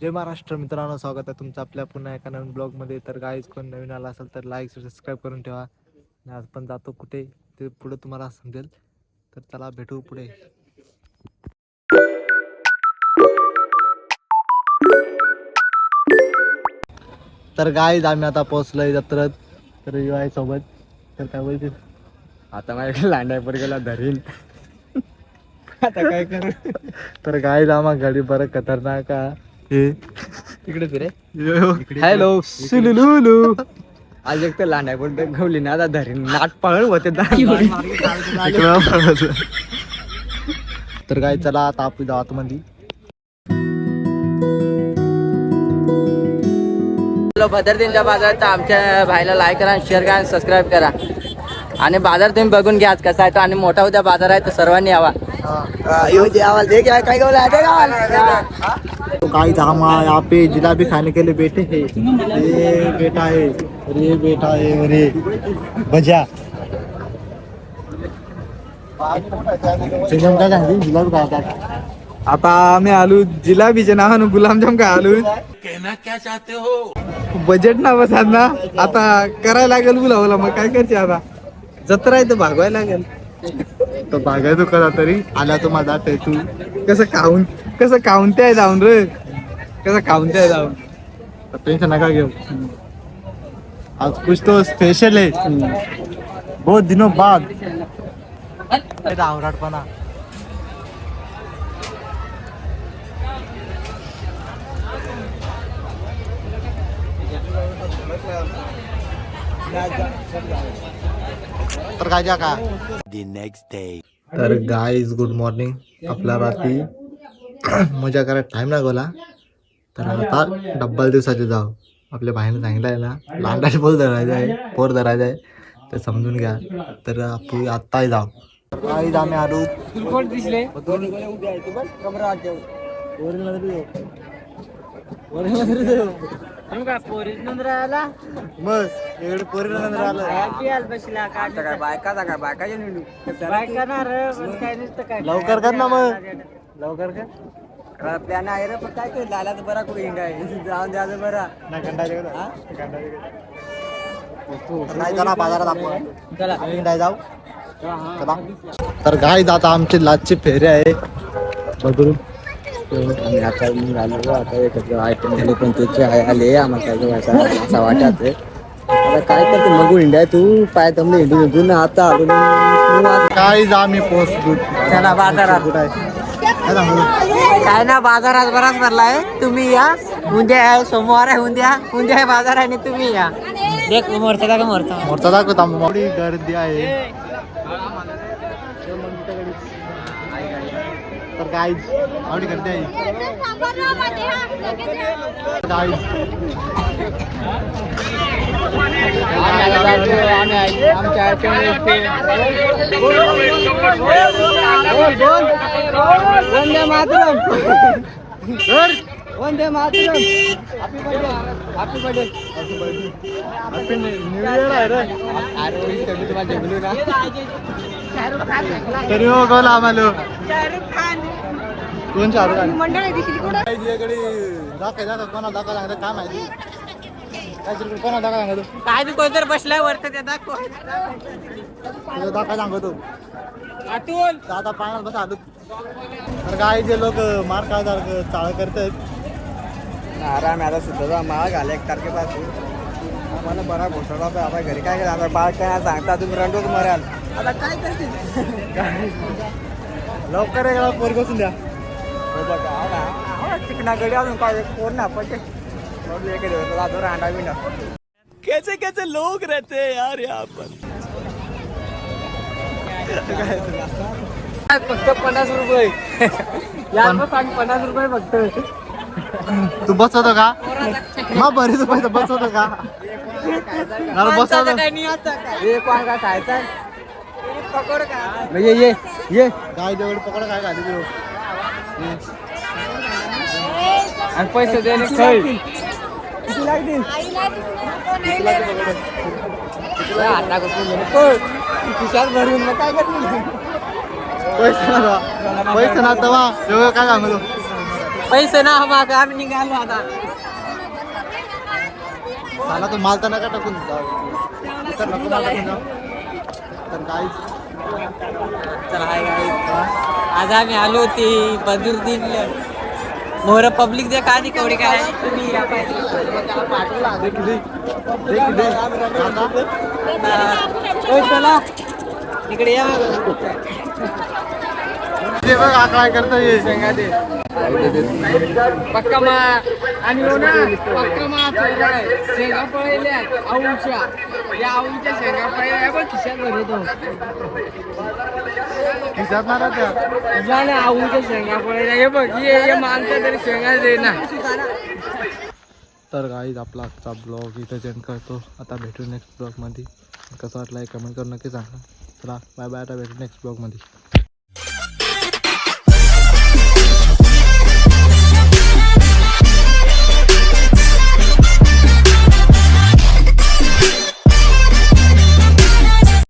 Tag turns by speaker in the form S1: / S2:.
S1: जय महाराष्ट्र मित्रांनो, स्वागत आहे तुमचं आपल्या पुन्हा एका नवीन ब्लॉगमध्ये. तर गाईज कोण नवीन आला असेल तर लाईक सबस्क्राईब करून ठेवा. आणि आज पण जातो कुठे ते पुढे तुम्हाला समजेल. तर चला भेटू पुढे. तर गाईज आम्ही आता पोहोचलोय जत्रेत. तर युवा सोबत. तर काय बोलते
S2: आता माझ्याकडे लांडायपर गेला धरीन. आता काय कर.
S1: तर गाईज आम्हा गाडी बरं खतरनाक हे
S2: इकडे फिरे.
S1: हॅलो सुलुलुलु.
S2: आज एक तर लांडायपर गवली ना आता धरीन नाट पळण होते.
S1: तर काय चला आता आपण जाऊ आतमध्ये.
S2: भद्रदिनच्या बाजारात आमच्या भाईला लाईक करा, शेअर करा, सबस्क्राईब करा. आणि बाजार तुम्ही बघून घ्या आज कसा आहे तो. आणि मोठा उद्या बाजार आहे तर सर्वांनी यावा.
S1: तो गाइस हम यहाँ पे जिलाबी खाने के लिए बैठे हैं. ये बेटा है और ये बेटा है और ये भजिया. काय सांगते जिलाबी खातात.
S2: आता आम्ही आलू जिलाबीचे नावानं गुलाबजाम काय आलू. क्या चाहते हो. बजेट ना बसात ना आता करायला लागेल बोलावला. मग काय करते आता जत्रा आहे तर भागवायला लागेल.
S1: तो भागायचो करा तरी आला तो माझा तू
S2: कसं खाऊन ते जाऊन रे. कसं खाऊन ते जाऊन.
S1: टेंशन नका घेऊ. आज कुछ तो स्पेशल है. बहुत दिनों बाद. आवराटपणा. तर काय जा का नेक्स्ट डे. तर गाईज गुड मॉर्निंग. आपला रात्री मजा करायला टाइम लागला. तर आता डब्बल दिवसाचे जाऊ. आपल्या बाहेर सांगितलं आहे ना लांडाचे पोर धरायचं आहे, पोर धरायचं आहे तर समजून घ्या. तर आपण आत्ताही जाऊ. गाईज आम्ही आलो.
S2: दिसले
S1: मग एवढं पोरीला नंतर आलं. लवकर कर ना मग. लवकर कर.
S2: प्लॅन आहे रे. पण काय केलं झाला तर बरा कुठे हिंडा जाऊन द्यायचं बरा.
S1: नाही चला बाजारात आपण जाऊ. चला. तर गाईज आता आमची लाचची फेरी आहे बघून.
S2: आम्ही आता निघालो. आता एकत्र आयटम झाले पण त्याचे आले आम्हाला काय असं वाटत. आता काय करते मग इंडिया तू पाय तमले हिंडून आता
S1: गाईज आम्ही पोहोचलो.
S2: चला बाजारात. काय ना बाजारात बराच भरलाय. तुम्ही या. उद्या आहे सोमवार आहे. उद्या आहे बाजार आहे आणि तुम्ही या. देख मोर्चा दाखव.
S1: मोर्चा दाखवता. मोठी गर्दी आहे. तर गाईज आवडी गर्दी आहे. Guys
S2: Vande Mataram. Vande Mataram. Happy birthday.
S1: Happy new year आहे रे.
S2: अरे सगळी तुम्हाला जगलो ना.
S1: तरी हो गला आम्हाला कोण शाहरुख खान दाखव कोणा दाखवा सांगतो काय माहिती. काय कोणा दाखवा सांगतो.
S2: काय बी कोणतर बसलाय वरत त्या दाखव.
S1: तुझं दाखवा सांगतो. आता पाण्यात बस आलो. तर काय जे लोक मार काय चाळ करतात.
S2: आराम आता सुद्धा माळ घाला 1 तारखेपासून. आम्हाला बरा घोषणा होता. आता घरी काय करणार बाळ काय सांगता तुम्ही रंडोच मराल. आता काय करते
S1: लवकर आहे पोरी बसून द्या.
S2: चिकना गडी अजून काय कोण ना पण रांडा बिंडा. कैसे कैसे लोग रहते हैं यार यहाँ पर. फक्त 50 रुपये. यार सांग 50 रुपये फक्त.
S1: तू बसवतो का मग बरेच पैसे बसवतो का. बसवतो
S2: काय खायचा पकोड का ये
S1: काय जेवढे पकोडा काय घाली.
S2: आणि पैसे देणे किती लागतील. आता खिशात भरून मग काय करतील.
S1: पैसे ना तवा काय सांगतो.
S3: पैसे ना माग आम्ही निघालो आता.
S1: मला तर माल तर नका टाकून जाऊ तर नको मला टाकून जाऊ. तर guys,
S3: चला हाय गाईस. आज आम्ही आलो होती बदरुद्दीन मोहर पब्लिक दे का कवडी काय तुम्ही या पाहिजे. चला इकडे या.
S1: ते बघ हा काय करतोय
S3: शेंगा दे पक्का मा आणि हो ना पक्का मा शेंगा पळल्या आऊच्या या आऊच्या शेंगा पळल्या बघ खिशात भरतो.
S1: खिशात मारा त्या
S3: झालं आऊच्या शेंगा पळल्या हे बघ हे माणसं तरी शेंगा दे ना.
S1: तर गाईज आपला आजचा ब्लॉग इथं एंड करतो. आता भेटू नेक्स्ट ब्लॉगमध्ये. कसं वाटलं कमेंट करून नक्की सांगा. चला बाय बाय. आता भेटू नेक्स्ट ब्लॉगमध्ये.